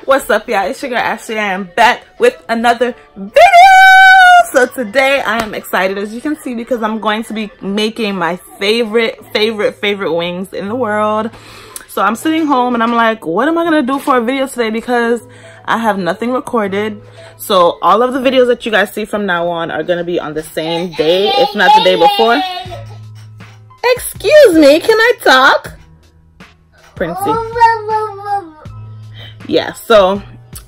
What's up, y'all? It's your girl Ashley. I am back with another video. So today I am excited, as you can see, because I'm going to be making my favorite wings in the world. So I'm sitting home and I'm like, what am I gonna do for a video today, because I have nothing recorded. So all of the videos that you guys see from now on are gonna be on the same day, if not the day before. Excuse me, can I talk? Princey. Yeah, so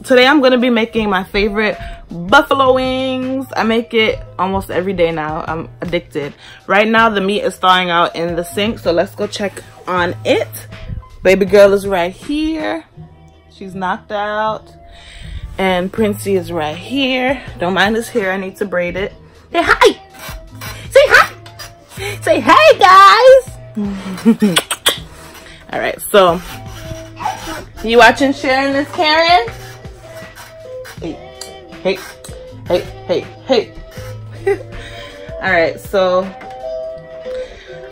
today I'm gonna be making my favorite buffalo wings. I make it almost every day now. I'm addicted. Right now the meat is thawing out in the sink, so let's go check on it. Baby girl is right here. She's knocked out. And Princey is right here. Don't mind his hair, I need to braid it. Say hi! Say hi! Say hey, guys! Alright, so you watching Sharon is Karen? Hey. Alright, so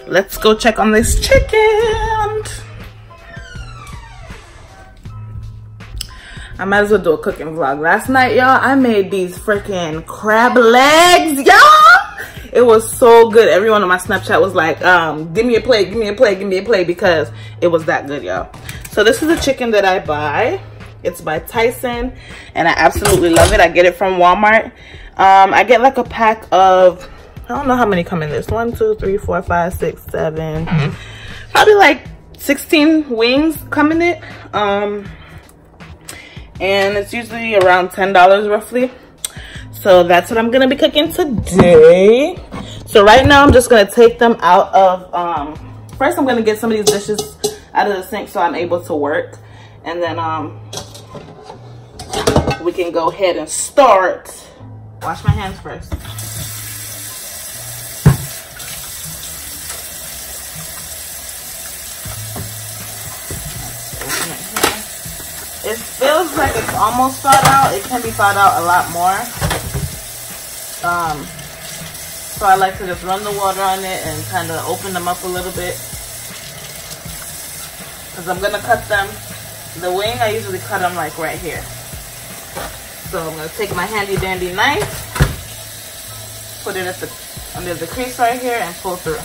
let's go check on this chicken. I might as well do a cooking vlog. Last night, y'all, I made these freaking crab legs, y'all. It was so good. Everyone on my Snapchat was like, give me a plate, give me a plate, give me a plate, because it was that good, y'all. So this is the chicken that I buy. It's by Tyson, and I absolutely love it. I get it from Walmart. I get like a pack of, I don't know how many come in this. 1, 2, 3, 4, 5, 6, 7. Probably like 16 wings come in it. And it's usually around $10 roughly. So that's what I'm gonna be cooking today. So right now I'm just gonna take them out of, first I'm gonna get some of these dishes out of the sink so I'm able to work. And then we can go ahead and start. Wash my hands first. It feels like it's almost thawed out. It can be thawed out a lot more. So I like to just run the water on it and kind of open them up a little bit, because I'm gonna cut them. The wing, I usually cut them like right here. So I'm gonna take my handy dandy knife, put it at under the crease right here, and pull through.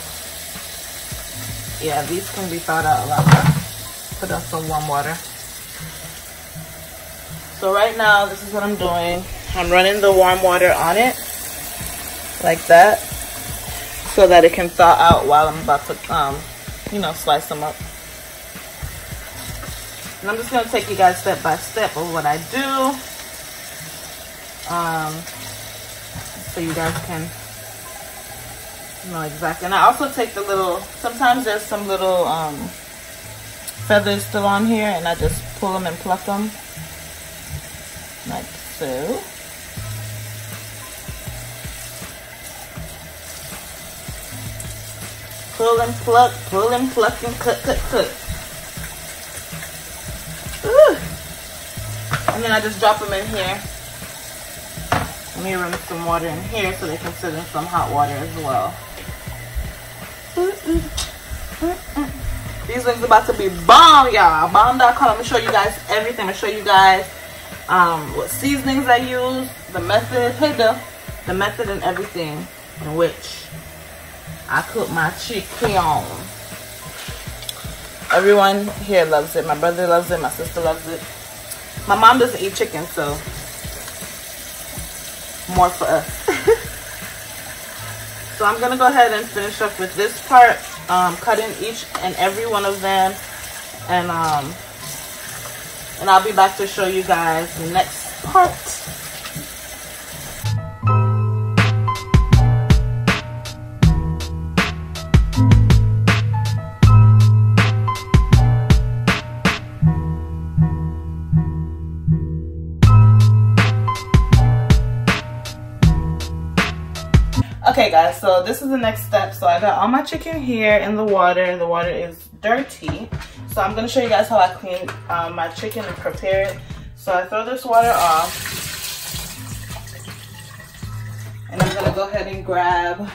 Yeah, these can be thawed out a lot more. Put up some warm water. So right now, this is what I'm doing. I'm running the warm water on it, like that, so that it can thaw out while I'm about to, you know, slice them up. And I'm just gonna take you guys step by step of what I do, so you guys can know exactly. And I also take the little, sometimes there's some little feathers still on here, and I just pull them and pluck them. Like so. Pull and pluck and cut. Ooh. And then I just drop them in here. Let me run some water in here so they can sit in some hot water as well. These wings are about to be bomb, y'all. Bomb.com. I'm gonna show you guys everything. I'm gonna show you guys what seasonings I use, the method, the method and everything in which I cook my chicken. Everyone here loves it. My brother loves it. My sister loves it. My mom doesn't eat chicken, so more for us. So I'm gonna go ahead and finish up with this part, cutting each and every one of them, and I'll be back to show you guys the next part. Okay guys, so this is the next step. So I got all my chicken here in the water. The water is dirty. So I'm gonna show you guys how I clean my chicken and prepare it. So I throw this water off. And I'm gonna go ahead and grab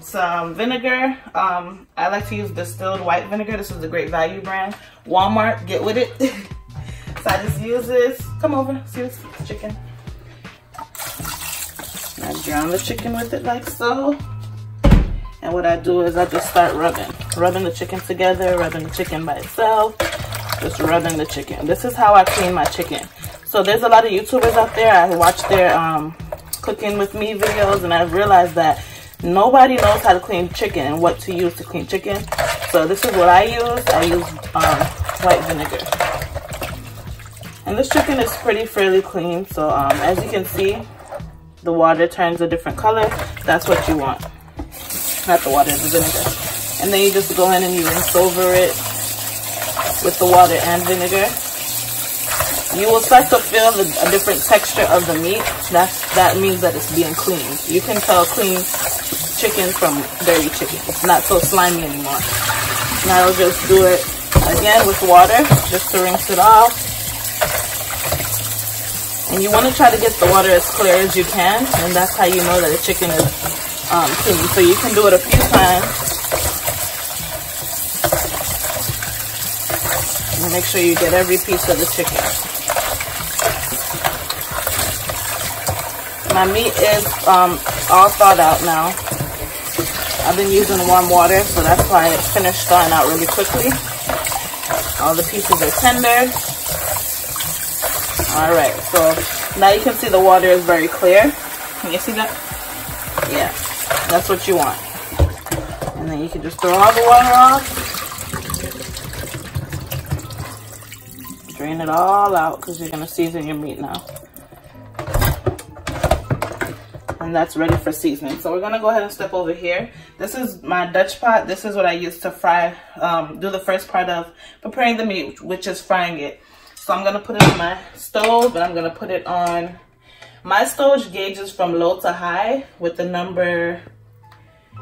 some vinegar. I like to use distilled white vinegar. This is a Great Value brand. Walmart, get with it. So I just use this. Come over, see this chicken. I drown the chicken with it like so. And what I do is I just start rubbing the chicken together, rubbing the chicken by itself, just rubbing the chicken. This is how I clean my chicken. So there's a lot of YouTubers out there. I watch their cooking with me videos, and I've realized that nobody knows how to clean chicken and what to use to clean chicken. So this is what I use. I use white vinegar. And this chicken is fairly clean. So as you can see, the water turns a different color. That's what you want. Not the water, the vinegar. And then you just go in and you rinse over it with the water and vinegar. You will start to feel a different texture of the meat. That means that it's being cleaned. You can tell clean chicken from dirty chicken. It's not so slimy anymore. Now I'll just do it again with water just to rinse it off. And you want to try to get the water as clear as you can, and that's how you know that the chicken is clean. So you can do it a few times. And make sure you get every piece of the chicken. My meat is all thawed out now. I've been using warm water, so that's why it finished thawing out really quickly. All the pieces are tender. Alright, so now you can see the water is very clear. Can you see that? Yeah, that's what you want. And then you can just throw all the water off. Drain it all out because you're going to season your meat now. And that's ready for seasoning. So we're going to go ahead and step over here. This is my Dutch pot. This is what I use to fry, do the first part of preparing the meat, which is frying it. So I'm going to put it on my stove, and I'm going to put it on, my stove gauges from low to high with the number,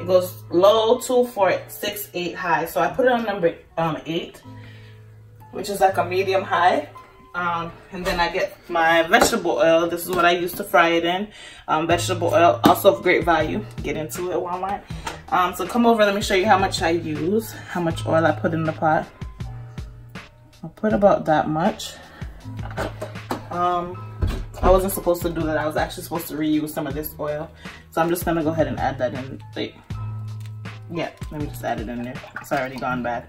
it goes low, 2, 4, 6, 8, high. So I put it on number 8, which is like a medium high. And then I get my vegetable oil. This is what I use to fry it in. Vegetable oil, also of Great Value. Get into it, Walmart. So come over, let me show you how much I use, how much oil I put in the pot. I'll put about that much. I wasn't supposed to do that. I was actually supposed to reuse some of this oil. So I'm just gonna go ahead and add that in. Wait. Yeah, let me just add it in there. It's already gone bad.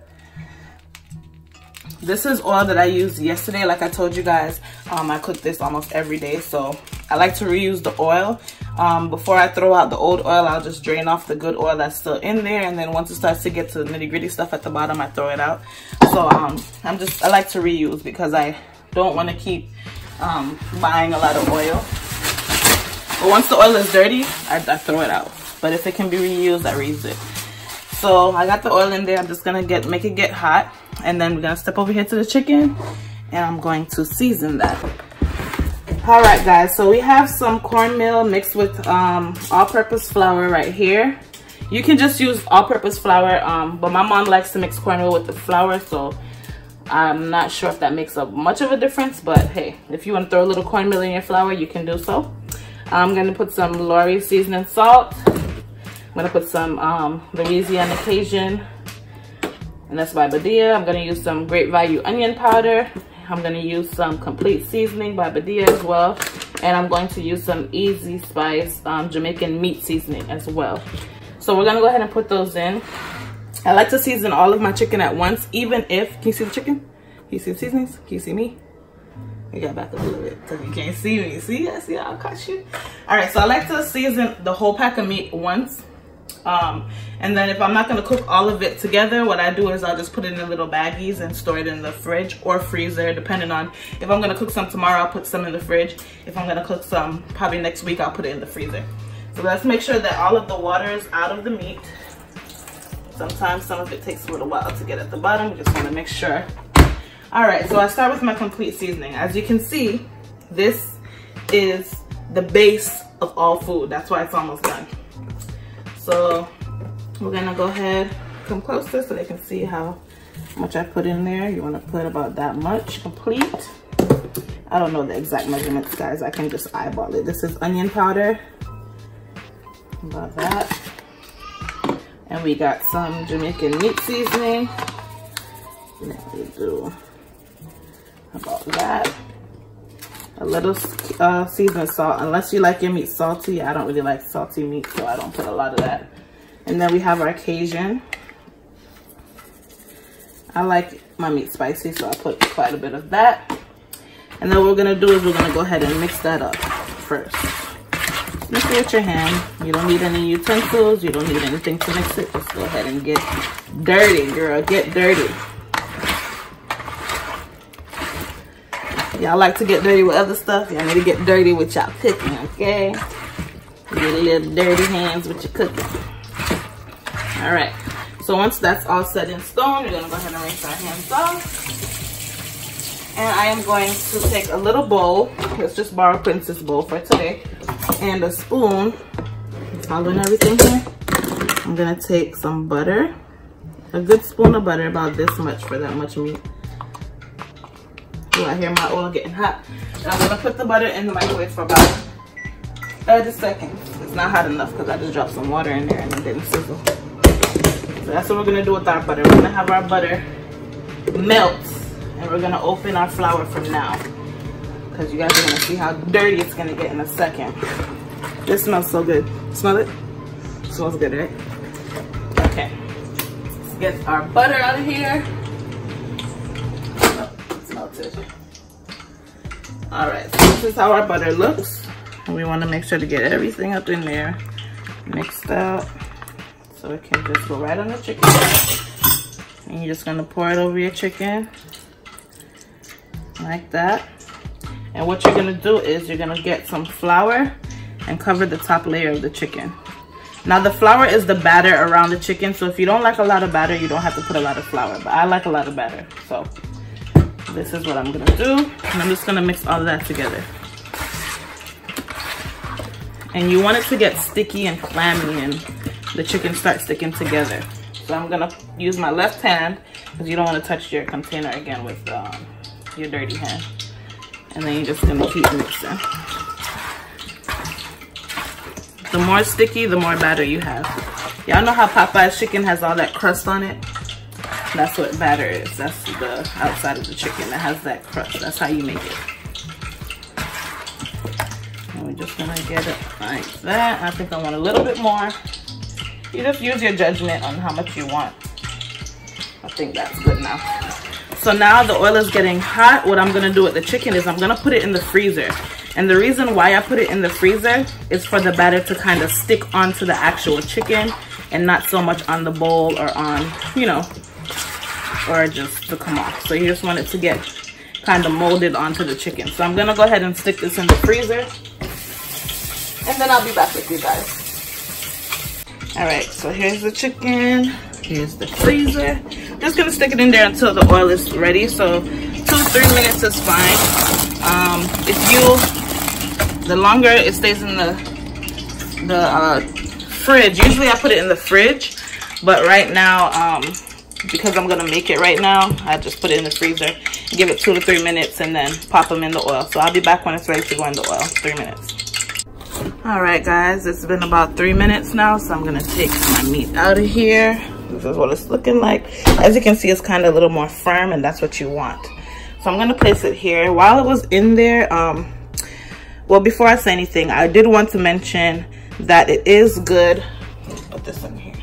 This is oil that I used yesterday. Like I told you guys, I cook this almost every day. So I like to reuse the oil. Before I throw out the old oil, I'll just drain off the good oil that's still in there, and then once it starts to get to the nitty-gritty stuff at the bottom, I throw it out. So I like to reuse because I don't want to keep buying a lot of oil. But once the oil is dirty, I throw it out. But if it can be reused, I reuse it. So I got the oil in there. I'm just gonna make it get hot, and then we're gonna step over here to the chicken, and I'm going to season that. All right, guys, so we have some cornmeal mixed with all-purpose flour right here. You can just use all-purpose flour, but my mom likes to mix cornmeal with the flour, so I'm not sure if that makes much of a difference, but hey, if you want to throw a little cornmeal in your flour, you can do so. I'm going to put some Lorry seasoning salt. I'm going to put some Louisiana Cajun, and that's by Badia. I'm going to use some Great Value onion powder. I'm going to use some Complete Seasoning by Badia as well. And I'm going to use some Easy Spice Jamaican meat seasoning as well. So we're going to go ahead and put those in. I like to season all of my chicken at once, even if, can you see the chicken? Can you see the seasonings? Can you see me? You got back a little bit so you can't see me. See? I see how I'll catch you. All right, so I like to season the whole pack of meat once. And then if I'm not going to cook all of it together, what I do is I'll just put it in little baggies and store it in the fridge or freezer, depending on if I'm going to cook some tomorrow, I'll put some in the fridge. If I'm going to cook some probably next week, I'll put it in the freezer. So let's make sure that all of the water is out of the meat. Sometimes some of it takes a little while to get at the bottom. We just want to make sure. All right, so I start with my Complete Seasoning. As you can see, this is the base of all food. That's why it's almost done. So we're gonna go ahead, come closer so they can see how much I put in there. You want to put about that much complete. I don't know the exact measurements, guys. I can just eyeball it. This is onion powder, about that. And we got some Jamaican meat seasoning. Let me do about that. A little seasoned salt, unless you like your meat salty. I don't really like salty meat, so I don't put a lot of that. And then we have our Cajun. I like my meat spicy, so I put quite a bit of that. And then what we're gonna do is we're gonna go ahead and mix that up first. Mix it with your hand. You don't need any utensils. You don't need anything to mix it. Just go ahead and get dirty, girl. Get dirty. Y'all like to get dirty with other stuff. Y'all need to get dirty with y'all cooking, okay? Get a little dirty hands with your cooking. All right. So once that's all set in stone, we're gonna go ahead and rinse our hands off. And I am going to take a little bowl. Let's just borrow Princess bowl for today. And a spoon. Following everything here. I'm gonna take some butter. A good spoon of butter, about this much for that much meat. Oh, I hear my oil getting hot. And I'm gonna put the butter in the microwave for about 30 seconds. It's not hot enough because I just dropped some water in there and it didn't sizzle. So that's what we're gonna do with our butter. We're gonna have our butter melt. And we're gonna open our flour from now, because you guys are gonna see how dirty it's gonna get in a second. This smells so good. Smell it? It smells good, right? Okay. Let's get our butter out of here. Oh, it's melted. All right, so this is how our butter looks. And we wanna make sure to get everything up in there, mixed out, so it can just go right on the chicken. And you're just gonna pour it over your chicken. Like that. And what you're gonna do is you're gonna get some flour and cover the top layer of the chicken. Now the flour is the batter around the chicken, so if you don't like a lot of batter, you don't have to put a lot of flour, but I like a lot of batter. So this is what I'm gonna do, and I'm just gonna mix all of that together. And you want it to get sticky and clammy and the chicken start sticking together. So I'm gonna use my left hand, because you don't want to touch your container again with your dirty hand. And then you're just gonna keep mixing. The more sticky, the more batter you have. Y'all know how Popeye's chicken has all that crust on it? That's what batter is. That's the outside of the chicken that has that crust. That's how you make it. And we're just gonna get it like that. I think I want a little bit more. You just use your judgment on how much you want. I think that's good now. So now the oil is getting hot. What I'm gonna do with the chicken is I'm gonna put it in the freezer. And the reason why I put it in the freezer is for the batter to kind of stick onto the actual chicken and not so much on the bowl or on, you know, or just to come off. So you just want it to get kind of molded onto the chicken. So I'm gonna go ahead and stick this in the freezer. And then I'll be back with you guys. All right, so here's the chicken. Here's the freezer. Just gonna stick it in there until the oil is ready. So 2-3 minutes is fine. The longer it stays in the fridge. Usually I put it in the fridge, but right now, because I'm gonna make it right now, I just put it in the freezer. Give it 2 to 3 minutes and then pop them in the oil. So I'll be back when it's ready to go in the oil. 3 minutes. All right, guys, it's been about 3 minutes now, so I'm gonna take my meat out of here. This is what it's looking like. As you can see, it's kind of a little more firm, and that's what you want. So I'm gonna place it here. While it was in there, well, before I say anything, I did want to mention that it is good. Put this in here.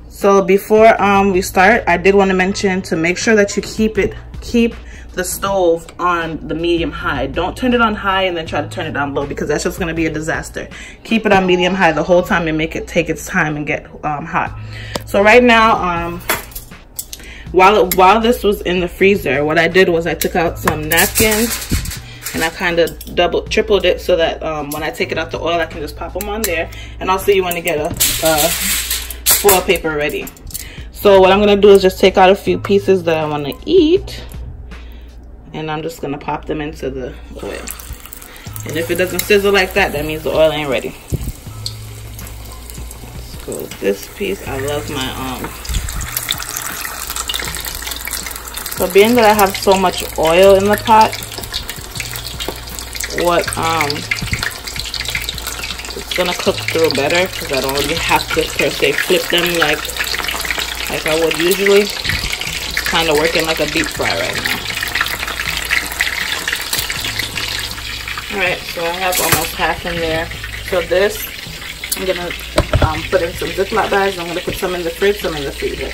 So before we start, I did want to mention to make sure that you keep the stove on the medium high. Don't turn it on high and then try to turn it down low, because that's just going to be a disaster. Keep it on medium high the whole time and make it take its time and get hot. So right now, while this was in the freezer, what I did was I took out some napkins and I kind of tripled it so that when I take it out the oil, I can just pop them on there. And also you want to get a foil paper ready. So what I'm going to do is just take out a few pieces that I want to eat. And I'm just gonna pop them into the oil. And if it doesn't sizzle like that, that means the oil ain't ready. Let's go with this piece. I love my so being that I have so much oil in the pot, it's gonna cook through better because I don't really have to per se flip them like I would usually. It's kind of working like a deep fry right now. Alright, so I have almost half in there. So this, I'm gonna put in some Ziploc bags. I'm gonna put some in the fridge, some in the freezer.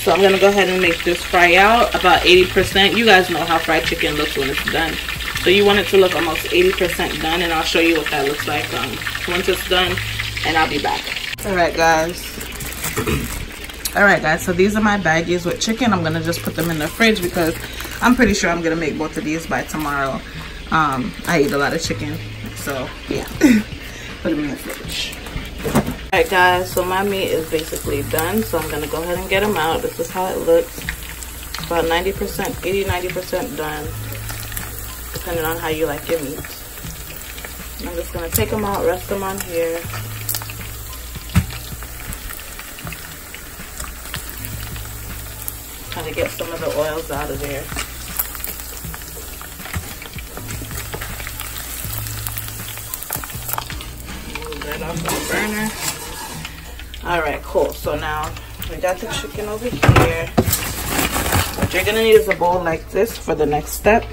So I'm gonna go ahead and make this fry out about 80%. You guys know how fried chicken looks when it's done. So you want it to look almost 80% done, and I'll show you what that looks like once it's done, and I'll be back. Alright guys, so these are my baggies with chicken. I'm gonna just put them in the fridge because I'm pretty sure I'm gonna make both of these by tomorrow. I eat a lot of chicken, so yeah. Put them in the fridge. Alright guys, so my meat is basically done, so I'm gonna go ahead and get them out. This is how it looks. About 90%, 80-90% done, depending on how you like your meat. And I'm just gonna take them out, rest them on here. Trying to get some of the oils out of there. Move that off the burner. Alright, cool. So now we got the chicken over here. What you're gonna need is a bowl like this for the next step.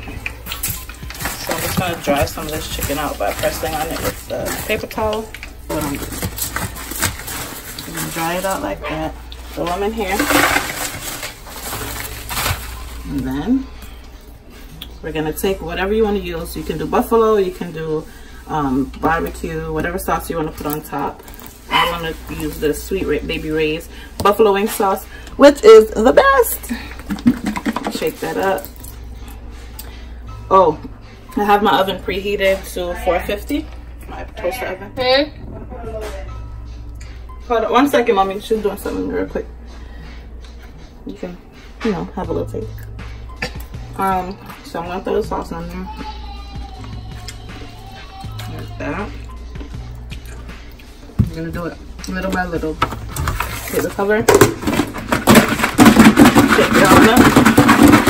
So I'm just gonna dry some of this chicken out by pressing on it with the paper towel. What I'm doing. I'm gonna dry it out like that. Throw them in here. And then we're gonna take whatever you want to use. You can do buffalo, you can do barbecue, whatever sauce you want to put on top. I want to use the Sweet Baby Ray's buffalo wing sauce, which is the best. Shake that up. Oh, I have my oven preheated to 450. My toaster oven. Hold on 1 second, mommy. She's doing something real quick. You can, you know, have a little taste. So I'm gonna throw the sauce on there. Like that. I'm gonna do it little by little. Take the cover. Shake it on up.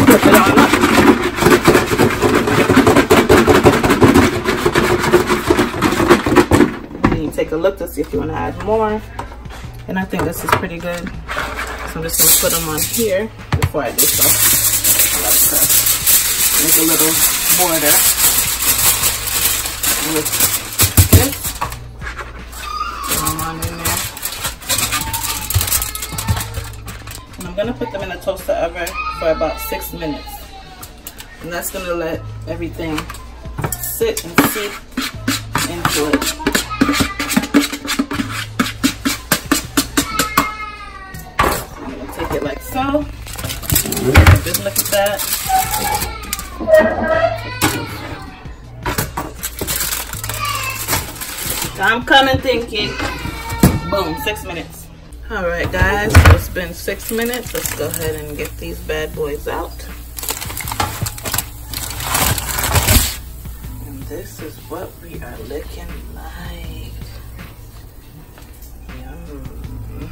Flip it on up. And then you take a look to see if you want to add more. And I think this is pretty good. So I'm just gonna put them on here before I do so. Make a little border with this. Put them on in there. And I'm gonna put them in the toaster oven for about 6 minutes. And that's gonna let everything sit and seep into it. I'm gonna take it like so. Just look at that. I'm coming thinking. Boom, 6 minutes. All right guys, so it's been 6 minutes. Let's go ahead and get these bad boys out. And this is what we are looking like. Yum.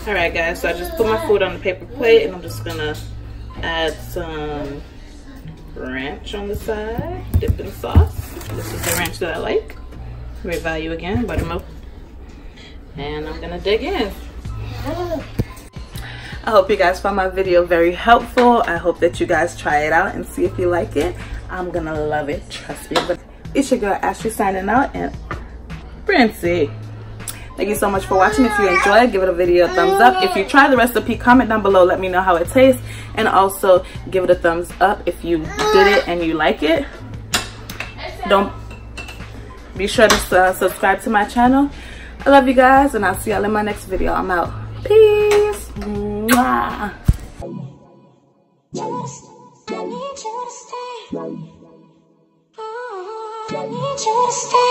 Alright guys, so I just put my food on the paper plate and I'm just gonna add some ranch on the side, dipping sauce. This is the ranch that I like. Great value again, buttermilk. And I'm gonna dig in. I hope you guys found my video very helpful. I hope that you guys try it out and see if you like it. I'm gonna love it, trust me. But it's your girl Ashley signing out, and Princey. Thank you so much for watching. If you enjoyed, give it a video a thumbs up. If you try the recipe, comment down below, let me know how it tastes, and also give it a thumbs up if you did it and you like it. Don't be sure to subscribe to my channel. I love you guys, and I'll see y'all in my next video. I'm out. Peace. Mwah. Let me just stay.